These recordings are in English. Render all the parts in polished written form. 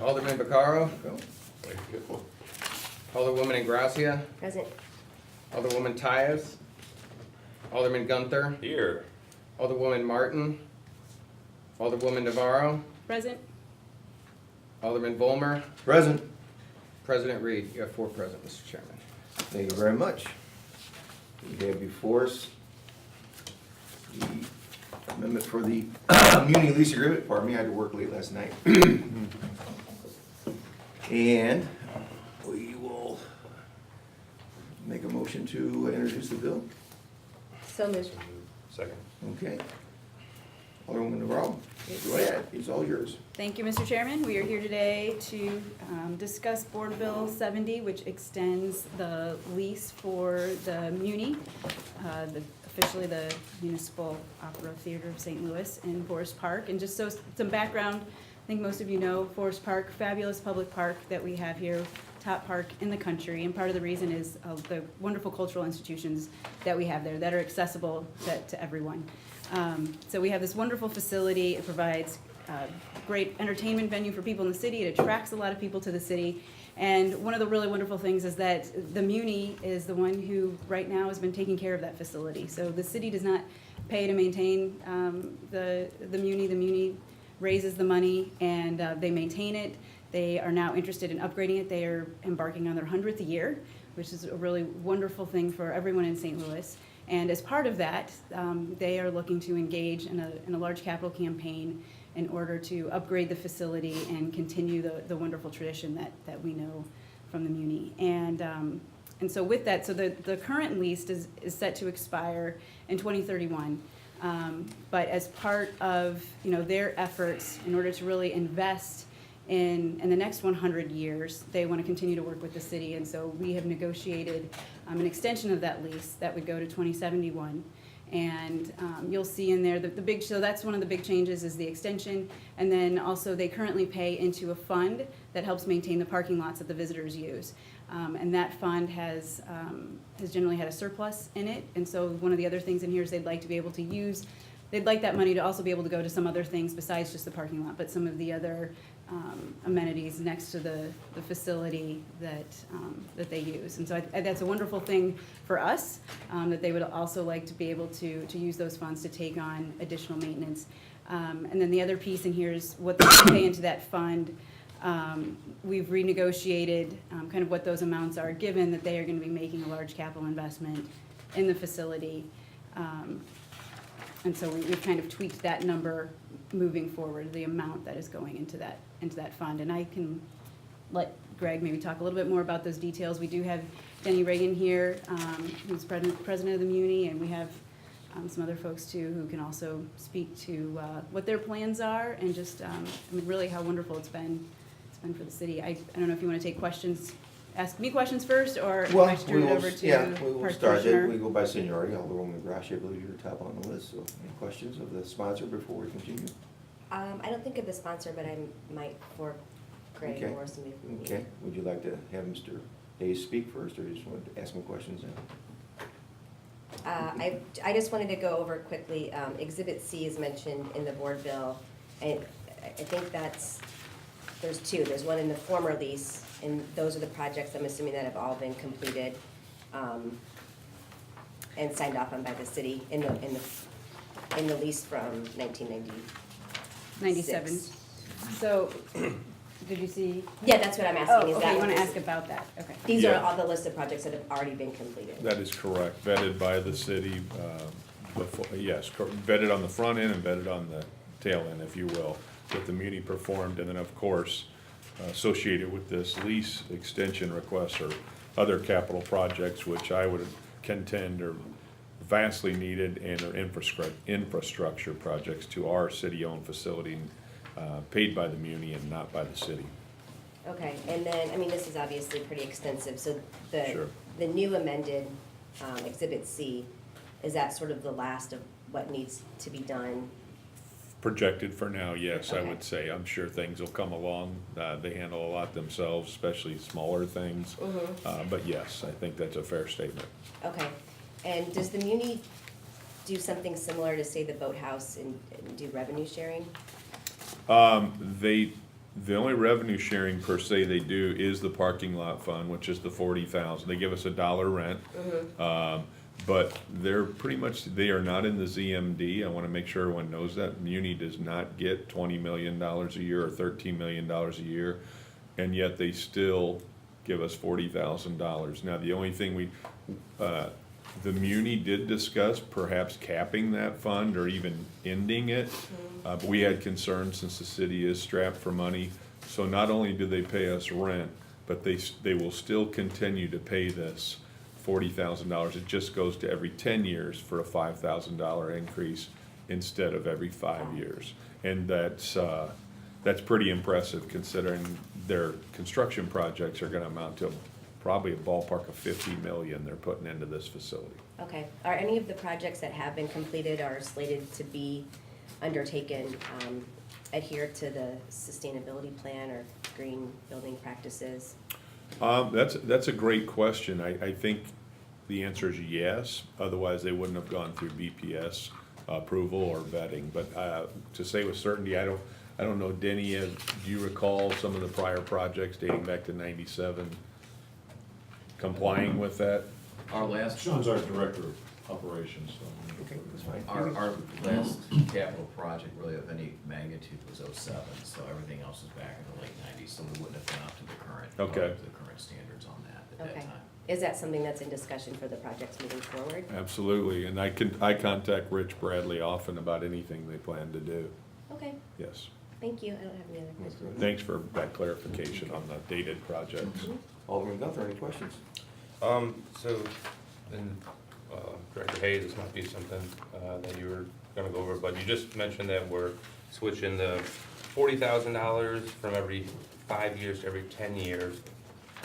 Alderman Vaccaro, Go. Alderwoman Ingracia, Present. Alderwoman Tyus, Alderman Gunther, Here. Alderwoman Martin, Alderwoman Navarro, Present. Alderman Volmer, Present. President Reed. You have 4 present, Mr. Chairman. Thank you very much. We have before us the amendment for the muni lease agreement. Pardon me, I had to work late last night. And we will make a motion to introduce the bill. So moved. Second. Okay. Alderwoman Navarro, go ahead, it's all yours. Thank you, Mr. Chairman. We are here today to discuss Board Bill 70, which extends the lease for the Muni, officially the Municipal Opera Theater of St. Louis in Forest Park. And just so some background, I think most of you know Forest Park, fabulous public park that we have here, top park in the country. And part of the reason is the wonderful cultural institutions that we have there that are accessible to everyone. So we have this wonderful facility. It provides great entertainment venue for people in the city. It attracts a lot of people to the city. And one of the really wonderful things is that the Muni is the one who right now has been taking care of that facility. So the city does not pay to maintain the Muni. The Muni raises the money and they maintain it. They are now interested in upgrading it. They are embarking on their 100th year, which is a really wonderful thing for everyone in St. Louis. And as part of that, they are looking to engage in a large capital campaign in order to upgrade the facility and continue the wonderful tradition that we know from the Muni. And so with that, so the current lease is set to expire in 2031. But as part of their efforts in order to really invest in the next 100 years, they want to continue to work with the city, and so we have negotiated an extension of that lease that would go to 2071. And you'll see in there so that's one of the big changes is the extension, and then also they currently pay into a fund that helps maintain the parking lots that the visitors use. And that fund has generally had a surplus in it, and so one of the other things in here is they'd like to be able to use, they'd like that money to also be able to go to some other things besides just the parking lot, but some of the other amenities next to the facility that they use. And so that's a wonderful thing for us, that they would also like to be able to use those funds to take on additional maintenance. And then the other piece in here is what they pay into that fund. We've renegotiated kind of what those amounts are, given that they are going to be making a large capital investment in the facility. And so we've kind of tweaked that number moving forward, the amount that is going into that fund. And I can let Greg maybe talk a little bit more about those details. We do have Denny Reagan here, who's president of the Muni, and we have some other folks too who can also speak to what their plans are and just really how wonderful it's been for the city. I don't know if you want to take questions, ask me questions first, or if I should turn it over to we will Park start. Commissioner. We go by seniority. Alderwoman Gracia, I believe you're top on the list. So any questions of the sponsor before we continue? I don't think of the sponsor, but I might for Greg Okay. or somebody from the Okay, would you like to have Mr. Hayes speak first, or you just want to ask him questions now? I just wanted to go over quickly, Exhibit C is mentioned in the board bill, and I think there's 2. There's one in the former lease, and those are the projects I'm assuming that have all been completed and signed off on by the city in the lease from 1990. 97. So, did you see? Yeah, that's what I'm asking. Is Okay, that you what want to this- ask about that, okay. These are Yeah. all the list of projects that have already been completed. That is correct, vetted by the city, vetted on the front end and vetted on the tail end, if you will, that the Muni performed, and then of course, associated with this lease extension requests or other capital projects, which I would contend are vastly needed and are infrastructure projects to our city-owned facility, paid by the Muni and not by the city. Okay, and then, this is obviously pretty extensive, so Sure. the new amended Exhibit C, is that sort of the last of what needs to be done? Projected for now, yes, I Okay. would say. I'm sure things will come along. They handle a lot themselves, especially smaller things. But yes, I think that's a fair statement. Okay, and does the Muni do something similar to, say, the boathouse and do revenue sharing? They The only revenue sharing per se they do is the parking lot fund, which is the 40,000. They give us $1 rent. But they're pretty much, they are not in the ZMD. I want to make sure everyone knows that. Muni does not get $20 million a year or $13 million a year, and yet they still give us $40,000. Now, the only thing the Muni did discuss perhaps capping that fund or even ending it, but we had concerns since the city is strapped for money. So not only do they pay us rent, but they will still continue to pay this $40,000. It just goes to every 10 years for a $5,000 increase instead of every 5 years. And that's pretty impressive considering their construction projects are gonna amount to probably a ballpark of 50 million they're putting into this facility. Okay, are any of the projects that have been completed or slated to be undertaken adhere to the sustainability plan or green building practices? That's a great question. I think the answer is yes, otherwise they wouldn't have gone through BPS approval or vetting. But to say with certainty, I don't know, Denny, do you recall some of the prior projects dating back to '97 complying with that? Our last, Sean's our director of operations, so. Okay, that's fine. our last capital project really of any magnitude was '07, so everything else is back in the late '90s, so we wouldn't have gone up to the current, Okay. the current standards on that at Okay. that time. Is that something that's in discussion for the projects moving forward? Absolutely, and I contact Rich Bradley often about anything they plan to do. Okay, Yes. thank you. I don't have any other questions. Thanks for that clarification on the dated projects. Alderman Gunther, any questions? So, then, Director Hayes, this might be something, that you were gonna go over, but you just mentioned that we're switching the $40,000 from every 5 years to every 10 years.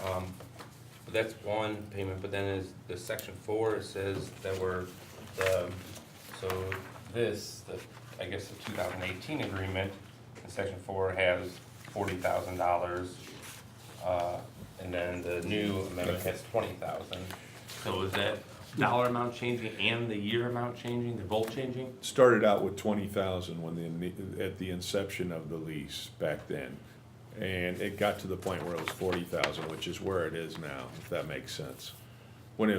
But that's one payment, but then is the section 4, it says that so this, I guess the 2018 agreement, in section 4 has $40,000. And then the new amendment has 20,000. So is that dollar amount changing and the year amount changing? They're both changing? Started out with 20,000 at the inception of the lease back then. And it got to the point where it was 40,000, which is where it is now, if that makes sense. When the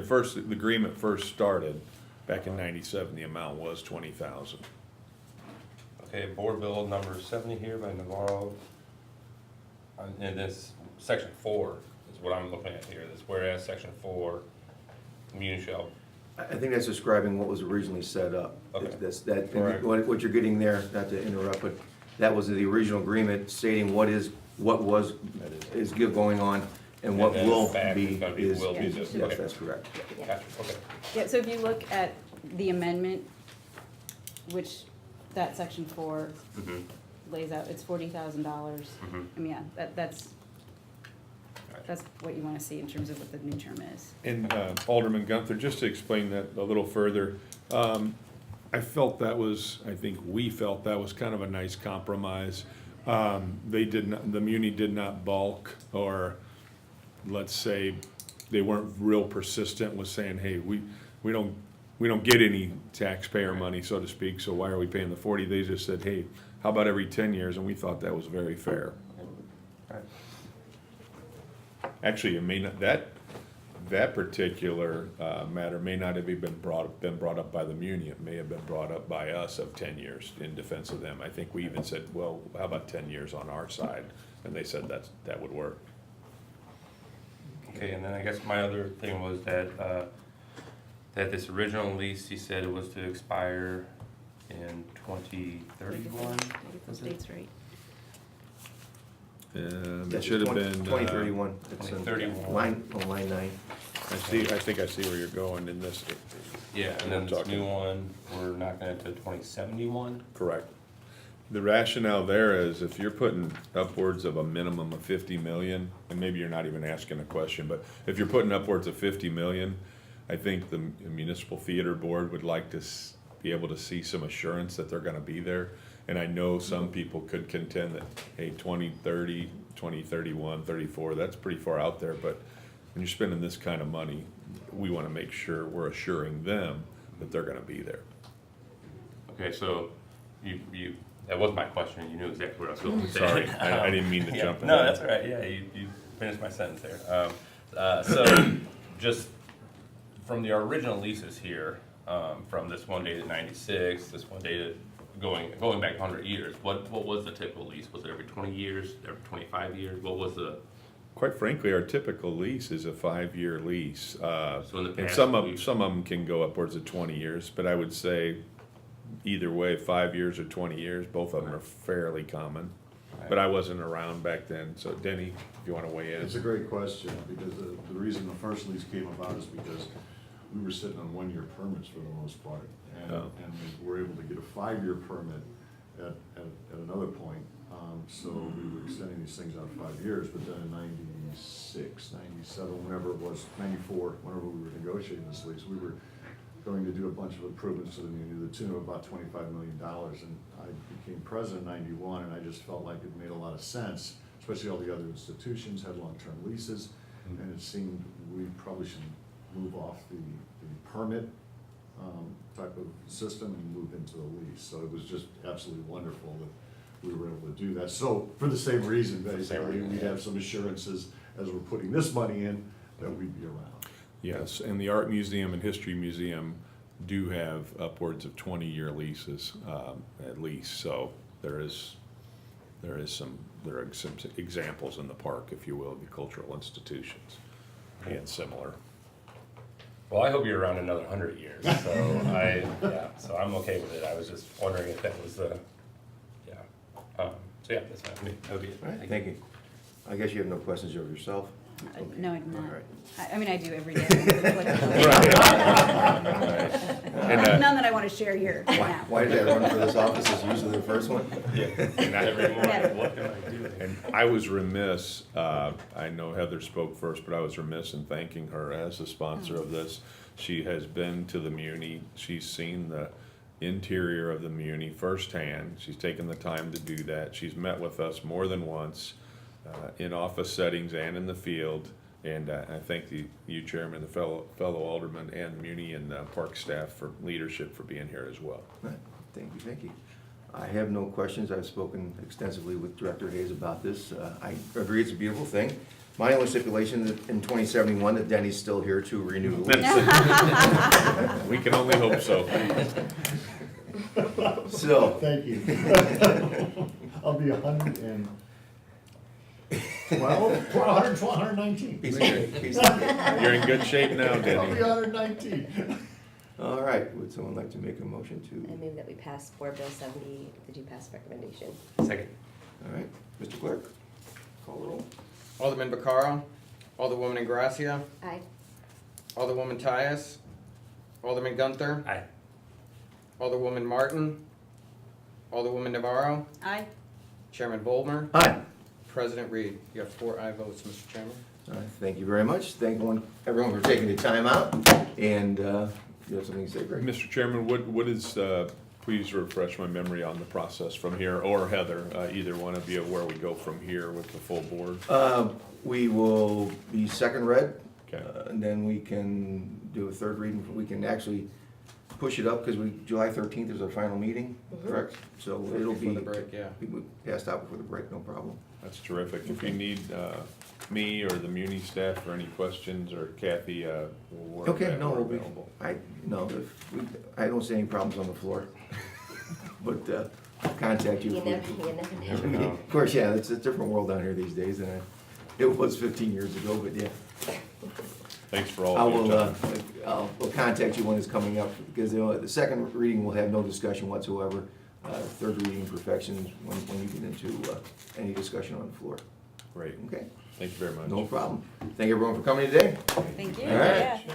agreement first started, back in '97, the amount was 20,000. Okay, board bill number 70 here by Navarro. And this, section 4 is what I'm looking at here. This whereas section 4, Muni shall. I think that's describing what was originally set up. Okay. That, Correct. what you're getting there, not to interrupt, but that was the original agreement stating what is going on and what And then will back be, is gonna be is, will be is- this. yes, Okay. that's correct. Gotcha, okay. Yeah, so if you look at the amendment, which that section 4 Mhm. lays out, it's $40,000. Mhm. I mean, yeah, that's what you wanna see in terms of what the new term is. And Alderman Gunther, just to explain that a little further, I think we felt that was kind of a nice compromise. The Muni did not balk, or let's say, they weren't real persistent with saying, hey, we don't get any taxpayer money, so to speak, so why are we paying the 40? They just said, hey, how about every 10 years? And we thought that was very fair. Actually, it may not, that particular matter may not have even been brought up by the Muni. It may have been brought up by us of 10 years in defense of them. I think we even said, well, how about 10 years on our side? And they said that would work. Okay, and then I guess my other thing was that, that this original lease, he said it was to expire in 2031? Those dates right. It That's should have been. 2031. It's on 2031. line 9. I think I see where you're going in this. Yeah, and then this Talking. new one, we're knocking it to 2071? Correct. The rationale there is if you're putting upwards of a minimum of 50 million, and maybe you're not even asking a question, but if you're putting upwards of 50 million, I think the municipal theater board would like to be able to see some assurance that they're gonna be there. And I know some people could contend that, hey, 2030, 2031, 34, that's pretty far out there, but when you're spending this kind of money, we wanna make sure we're assuring them that they're gonna be there. Okay, so you that was my question, you knew exactly what I was going to say. Sorry, I didn't mean to Yeah, jump in No, there. that's all right, yeah, you finished my sentence there. So, just from the original leases here, from this one dated 96, this one dated going back 100 years, what was the typical lease? Was it every 20 years, every 25 years? What was the, Quite frankly, our typical lease is a 5-year lease. So in the And past, some of we've- them can go upwards of 20 years, but I would say either way, 5 years or 20 years, both of them are fairly common. But I wasn't around back then, so Denny, if you wanna weigh in. It's a great question, because the reason the first lease came about is because we were sitting on 1-year permits for the most part. Oh. And we were able to get a 5-year permit at another point. So we were extending these things out 5 years, but then in 96, 97, whenever it was, 94, whenever we were negotiating this lease, we were going to do a bunch of improvements to the community, to the tune of about $25 million. And I became president in 91, and I just felt like it made a lot of sense, especially all the other institutions had long-term leases, and it seemed we probably should move off the permit type of system and move into the lease. So it was just absolutely wonderful that we were able to do that. So for the same reason, basically, we'd have some assurances as we're putting this money in that we'd be around. Yes, and the Art Museum and History Museum do have upwards of 20-year leases, at least, so there are some examples in the park, if you will, of the cultural institutions, and similar. well, I hope you're around another 100 years, so so I'm okay with it. I was just wondering if that was the, yeah. So yeah, that's fine with me, that would be it. All right, thank you. I guess you have no questions of yourself? No, I do not. All right. I mean, I do every day. And, None that I want to share here right now. Why did I run for this office? Is usually the first one? And every morning, what can I do? And I was remiss, I know Heather spoke first, but I was remiss in thanking her as the sponsor of this. She has been to the Muni, she's seen the interior of the Muni firsthand. She's taken the time to do that. She's met with us more than once, in office settings and in the field. And I thank you, Chairman, the fellow aldermen, and Muni and park staff for leadership for being here as well. Right. Thank you, thank you. I have no questions. I've spoken extensively with Director Hayes about this. I agree it's a beautiful thing. My only stipulation is in 2071 that Denny's still here to renew the lease. We can only hope so. So, Thank you. I'll be 112, 119. he's You're in good shape now, I'll be Denny. 119. all right, would someone like to make a motion I to, move that we pass Board Bill 70, the due pass recommendation. Second. all right, Mr. Clerk, call the roll. Alderman Vaccaro, Alderwoman Ingracia, Aye. Alderwoman Tyus, Alderman Gunther, Aye. Alderwoman Martin, Alderwoman Navarro, Aye. Chairman Ballmer, Aye. President Reed. You have 4 aye votes, Mr. Chairman. All right, thank you very much. Thank everyone for taking the time out, and you have something to say, Greg? Mr. Chairman, what is, please refresh my memory on the process from here, or Heather, either one of you, where we go from here with the full board? We will be second read. Okay. And then we can do a third reading. We can actually push it up because July 13th is our final meeting, correct? So it'll be. Before the break, yeah. We passed out before the break, no problem. That's terrific. If you need me or the Muni staff for any questions, or Kathy, we're Okay, no, we'll be, available. I don't see any problems on the floor. But I'll contact you. You if we- never know. Of course, yeah, it's a different world down here these days than it was 15 years ago, but yeah. Thanks for all I of your will, time. we'll contact you when it's coming up, because the second reading will have no discussion whatsoever. Third reading perfections when you get into any discussion on the floor. Great. Okay, Thank you very much. no problem. Thank you everyone for coming today. Thank you. All right. Yeah.